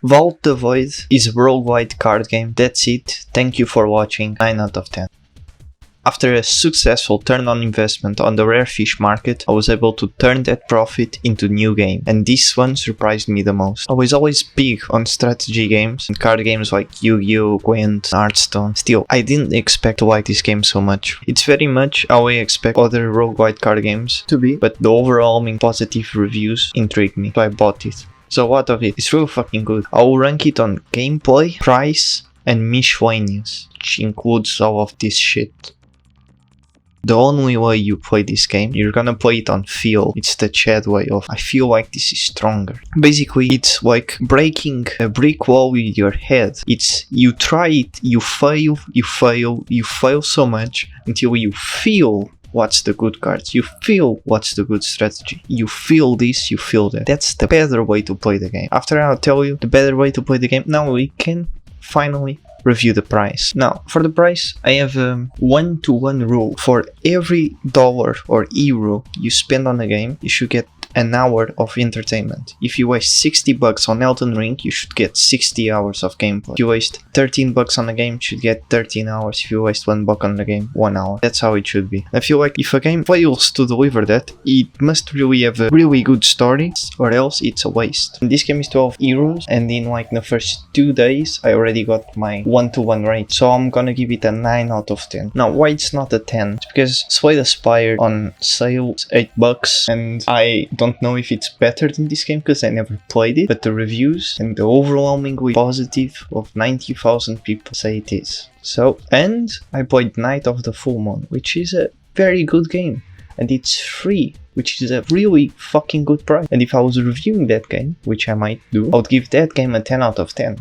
Vault the Void is a worldwide card game. That's it. Thank you for watching. 9 out of 10. After a successful turn on investment on the rare fish market, I was able to turn that profit into new game, and this one surprised me the most. I was always big on strategy games and card games like Yu-Gi-Oh, Gwent, Hearthstone. Still, I didn't expect to like this game so much. It's very much how I expect other roguelite card games to be, but the overwhelming positive reviews intrigued me, so I bought it. So what of it? It's really fucking good. I will rank it on gameplay, price, and miscellaneous, which includes all of this shit. The only way you play this game, you're gonna play it on feel. It's the Chad way of, I feel like this is stronger. Basically, it's like breaking a brick wall with your head. It's, you try it, you fail so much until you feel what's the good cards, you feel what's the good strategy, you feel this, you feel that. That's the better way to play the game. After I'll tell you the better way to play the game, now we can finally review the price. Now, for the price, I have a 1-to-1 rule. For every dollar or euro you spend on a game, you should get an hour of entertainment. If you waste 60 bucks on Elden Ring, you should get 60 hours of gameplay. If you waste 13 bucks on a game, you should get 13 hours. If you waste $1 on the game, 1 hour. That's how it should be. I feel like if a game fails to deliver that, it must really have a really good story, or else it's a waste. And this game is 12 euros, and in like the first 2 days, I already got my 1-to-1 rate. So I'm gonna give it a 9 out of 10. Now, why it's not a 10? It's because Slay the Spire on sale is $8, and I don't know if it's better than this game because I never played it, but the reviews and the overwhelmingly positive of 90,000 people say it is. So, and I played Night of the Full Moon, which is a very good game, and it's free, which is a really fucking good price. And if I was reviewing that game, which I might do, I would give that game a 10 out of 10.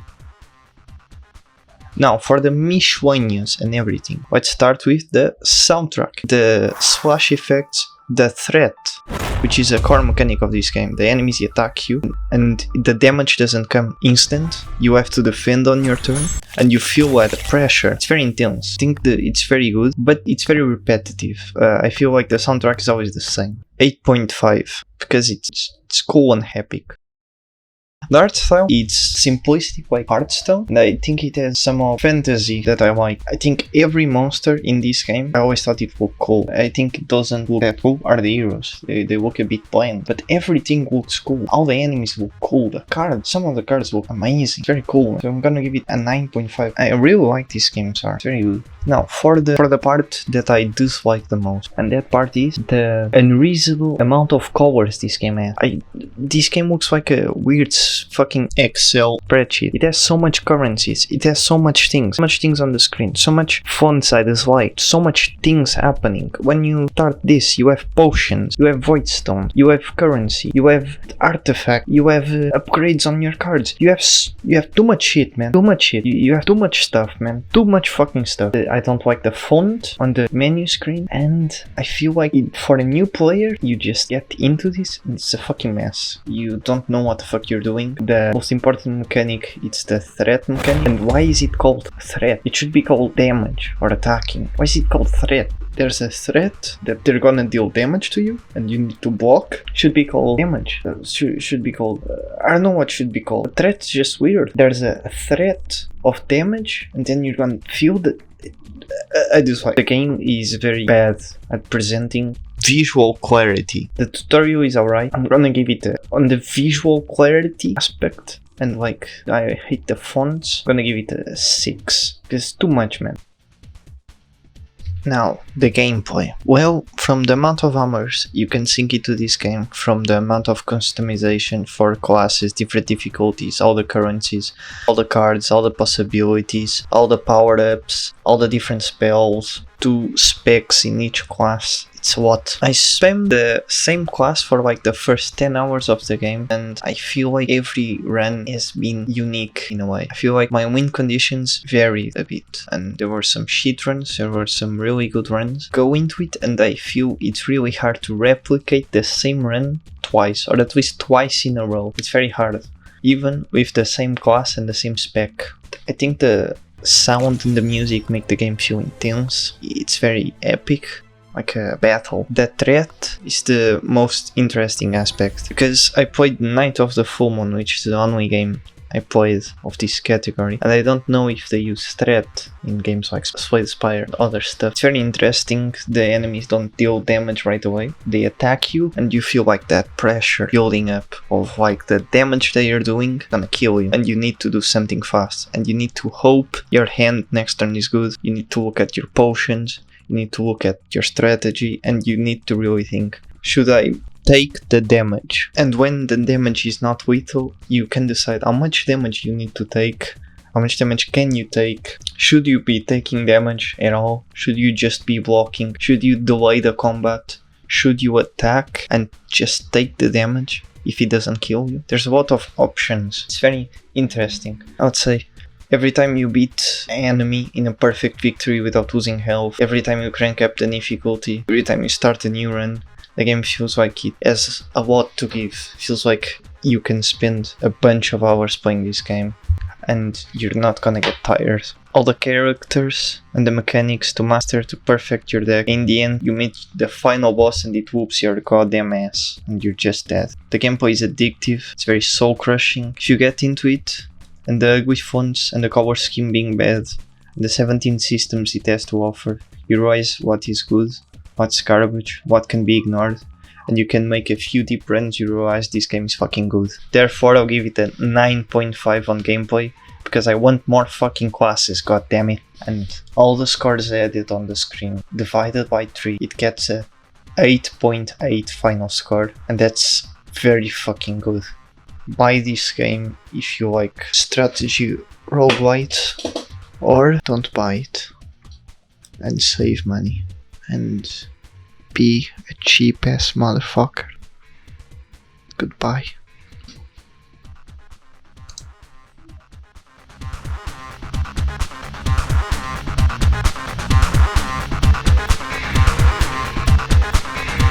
Now, for the miscellaneous and everything, let's start with the soundtrack, the splash effects, the threat, which is a core mechanic of this game. The enemies attack you and the damage doesn't come instant. You have to defend on your turn and you feel that pressure. It's very intense. I think that it's very good, but it's very repetitive. I feel like the soundtrack is always the same. 8.5 because it's cool and epic. The art style, it's simplistic like Hearthstone, and I think it has some of fantasy that I like. I think every monster in this game, I always thought it looked cool. I think it doesn't look that cool, are the heroes. They look a bit bland, but everything looks cool. All the enemies look cool. The cards, some of the cards look amazing. It's very cool. So I'm gonna give it a 9.5. I really like this game's art. It's very good. Now, for the part that I dislike the most, and that part is the unreasonable amount of colors this game has. This game looks like a weird fucking Excel spreadsheet. It has so much currencies, it has so much things on the screen, so much font size is light, so much things happening. When you start this, you have potions, you have void stone, you have currency, you have artifact, you have upgrades on your cards. You have too much shit, man. Too much shit. You have too much stuff, man. Too much fucking stuff. I don't like the font on the menu screen, and I feel like for a new player, you just get into this, and it's a fucking mess. You don't know what the fuck you're doing. The most important mechanic, it's the threat mechanic. And why is it called threat? It should be called damage or attacking. Why is it called threat? There's a threat that they're gonna deal damage to you and you need to block. Should be called damage. Should be called I don't know what should be called. A threat's just weird. There's a threat of damage and then you're gonna feel the I dislike. The game is very bad at presenting visual clarity. The tutorial is alright. I'm gonna give it on the visual clarity aspect, and like I hate the fonts, I'm gonna give it a 6. It's too much, man. Now, the gameplay. Well, from the amount of hammers you can sink into this game, from the amount of customization for classes, different difficulties, all the currencies, all the cards, all the possibilities, all the power-ups, all the different spells, 2 specs in each class. It's a lot. I spam the same class for like the first 10 hours of the game, and I feel like every run has been unique in a way. I feel like my win conditions varied a bit, and there were some shit runs, there were some really good runs. Go into it and I feel it's really hard to replicate the same run twice, or at least twice in a row. It's very hard, even with the same class and the same spec. I think the sound and the music make the game feel intense. It's very epic, like a battle. The threat is the most interesting aspect, because I played Night of the Full Moon, which is the only game I played of this category, and I don't know if they use threat in games like Slay the Spire and other stuff. It's very interesting. The enemies don't deal damage right away. They attack you, and you feel like that pressure building up of like the damage they are doing gonna kill you, and you need to do something fast, and you need to hope your hand next turn is good. You need to look at your potions, you need to look at your strategy, and you need to really think, should I take the damage? And when the damage is not lethal, you can decide how much damage you need to take, how much damage can you take. Should you be taking damage at all? Should you just be blocking? Should you delay the combat? Should you attack and just take the damage if it doesn't kill you? There's a lot of options. It's very interesting. I would say every time you beat an enemy in a perfect victory without losing health, every time you crank up the difficulty, every time you start a new run, the game feels like it has a lot to give. Feels like you can spend a bunch of hours playing this game and you're not gonna get tired. All the characters and the mechanics to master to perfect your deck. In the end, you meet the final boss and it whoops your goddamn ass and you're just dead. The gameplay is addictive, it's very soul crushing. If you get into it, and the ugly fonts and the color scheme being bad, and the 17 systems it has to offer, you realize what is good, what's garbage, what can be ignored, and you can make a few deep runs. You realize this game is fucking good. Therefore, I'll give it a 9.5 on gameplay, because I want more fucking classes, goddammit. And all the scores added on the screen, divided by 3, it gets a 8.8 final score, and that's very fucking good. Buy this game if you like strategy roguelite, or don't buy it and save money and be a cheap ass motherfucker. Goodbye.